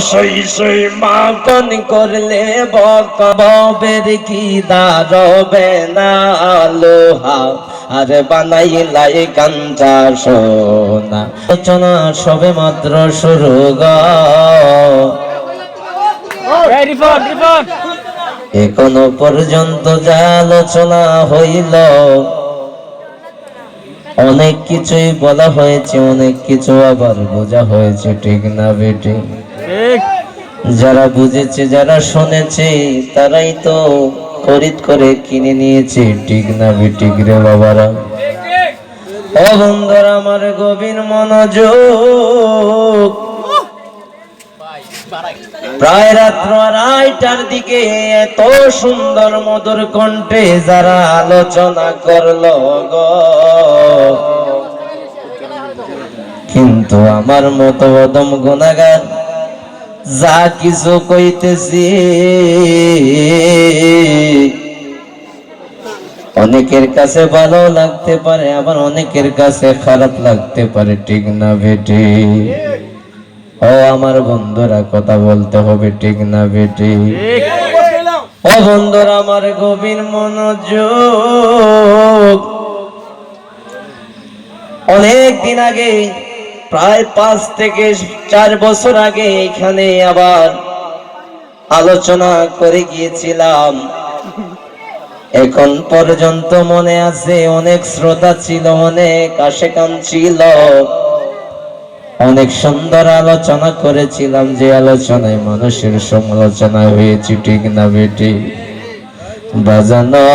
সই সই মাখন করলে ববের কি দাঁড়বে না লোহা আর বানাইলাই কাঞ্চা সোনা। আলোচনা সবে মাত্র শুরু এখনো পর্যন্ত যা আলোচনা হইল অনেক কিছুই বলা হয়েছে, অনেক কিছু আবার বোঝা হয়েছে, ঠিক না বেটি? যারা বুঝেছে, যারা শুনেছে, তারাই তো খরিদ করে কিনে নিয়েছে, ঠিক না বেটি রে বাবারা? ও বন্ধুরা আমার গভীর মনোযোগ। প্রায় রাত্র 2:30টার দিকে এত সুন্দর মধুর কণ্ঠে যারা আলোচনা করলো গো, কিন্তু আমার মতো অদম গুনাহগার যা কিছু কইতেছি অনেকের কাছে ভালো লাগতে পারে, আবার অনেকের কাছে খারাপ লাগতে পারে, ঠিক না বেটি? ও আমার বন্ধুরা, কথা বলতে হবে, ঠিক না বেটি? ও বন্ধুরা আমার গভীর মনোযোগ। অনেক দিন আগে, প্রায় 5 থেকে 4 বছর আগে এখানে আবার আলোচনা করে গিয়েছিলাম। এখন পর্যন্ত মনে আছে, অনেক শ্রোতা ছিল, অনেক আশেকান ছিল, অনেক সুন্দর আলোচনা করেছিলাম, যে আলোচনায় মানুষের সমালোচনা হয়েছে, ঠিক না বেটি? বাজানো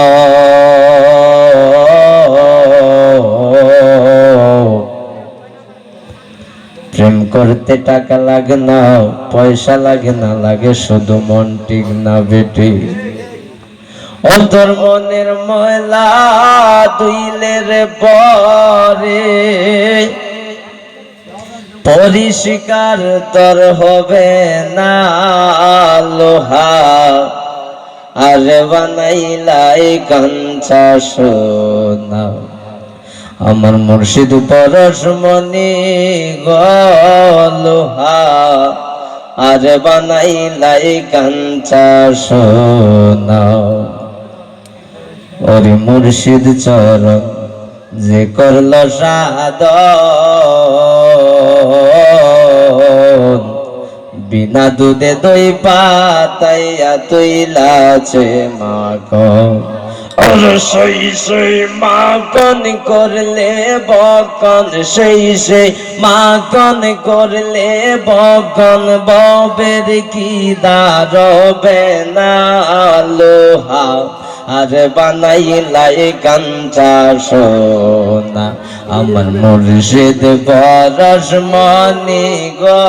প্রেম করতে টাকা লাগে না, পয়সা লাগে না, লাগে শুধু মন, ঠিক না বেটি? অন্তর মনের ময়লা ধুইলের পরে পরিষ্কার তোর হবে না লোহা আর বানাইলাই কাঞ্চা সোনা। আমার মুর্শিদ পরশমণি গো লোহা আর বানাইলাই কাঞ্চা সোনা। ওরে মুর্শিদ চরণ যে করল সাধন, বিনা দুধে দই পাতাইয়া তৈলাছে মাখন। সই সই মাখন করলে বকন, সেই সেই মাখন করলে বকন, ববের কি দাঁড়বে না লোহা আর বানাইলাই কাঞ্চা সোনা। আমার মুর্শিদ পরশমণি গো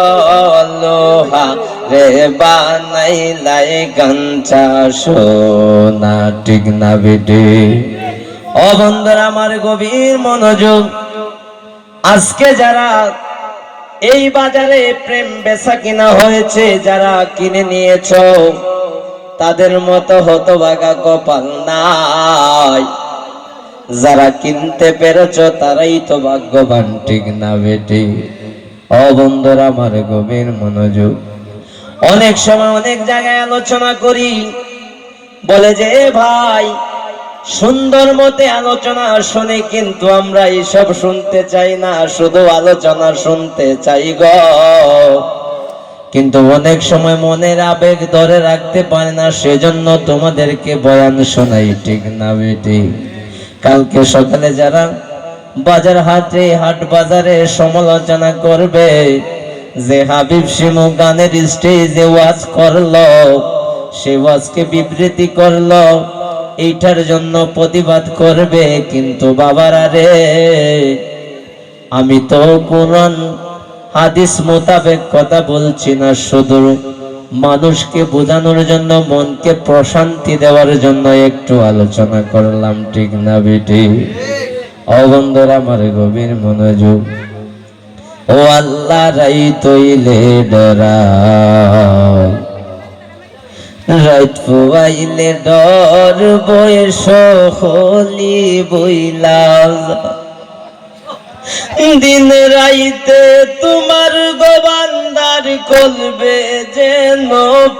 লোহা রে বানাইলাই কাঞ্চা সোনা, ঠিক না বেটি? ও বন্ধুরা আমার গভীর মনোযোগ। আজকে যারা এই বাজারে প্রেম বেচা কিনা হয়েছে, যারা কিনে নিয়েছ, তাদের মতো হতভাগা কপাল নাই। যারা কিনতে পেরেছ তারাই তো ভাগ্যবান, ঠিক না বেটি? ও বন্ধুরা আমার গভীর মনোযোগ। অনেক সময় অনেক জায়গায় আলোচনা করি, বলে যে ভাই সুন্দর মতে আলোচনা শুনে, কিন্তু আমরা এইসব শুনতে চাই না, শুধু আলোচনা শুনতে চাই গো। কিন্তু অনেক সময় মনের আবেগ ধরে রাখতে পারে না, সেজন্য তোমাদেরকে বয়ান শোনাই, ঠিক না বেটি? কালকে সকালে যারা বাজার হাটে হাট বাজারে সমালোচনা করবে যে হাবিব শিমু গানের স্টেজে ওয়াজ করলো, সে ওয়াজকে বিবৃতি করলো, এইটার জন্য প্রতিবাদ করবে। কিন্তু বাবারা রে, আমি তো কোরআন হাদিস মোতাবেক কথা বলছি না, শুধু মানুষকে বোঝানোর জন্য, মনকে প্রশান্তি দেওয়ার জন্য একটু আলোচনা করলাম, ঠিক না বেটি? ও বন্ধুরা আমার গভীর মনোযোগ। ও আল্লাহ রাই তৈলে ডরাই, রাইত ফুয়াইলে ডর, বয়স হলি বইলা দিন রাইতে তোমার গোবান্দার কলবে যেন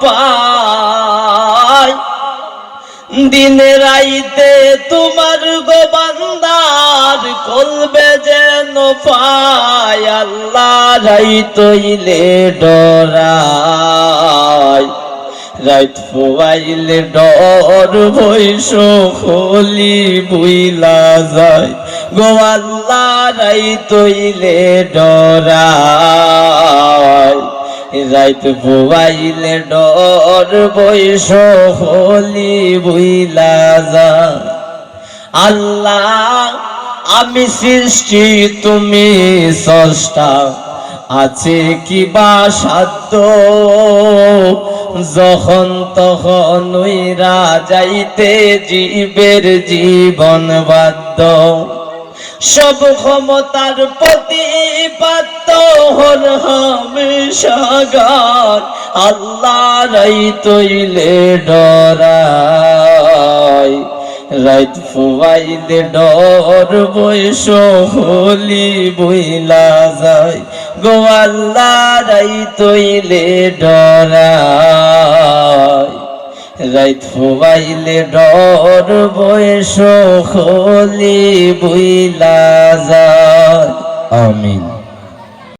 পায়, দিন রাইতে তোমার গোবান্দার কলবে যেন পায়। আল্লাহ রাইতইলে ডরায়, রাইত ফুয়াইলে ডর বৈশ খলি বুইলা যায় গো আল্লাহ রাইতইলে ডরায়, রাইত ফুয়াইলে ডর বৈশ খলি বুইলা যায়। আল্লাহ আমি সৃষ্টি তুমি স্রষ্টা, আছে কি বা সাধ্য, যখন তখন উইরা যাইতে জীবের জীবন বাধ্য। সব ক্ষমতার প্রতিপাদ্য হন হামেশা গান, আল্লাহ রাইতইলে ডরায়, রাইত ফুয়াইলে ডর বৈশ হলি বইলা যায় গো আল্লাহ রাইতইলে ডরায়, রাইত ফুয়াইলে ডর বৈশ হলি বইলা যায়। আমিন।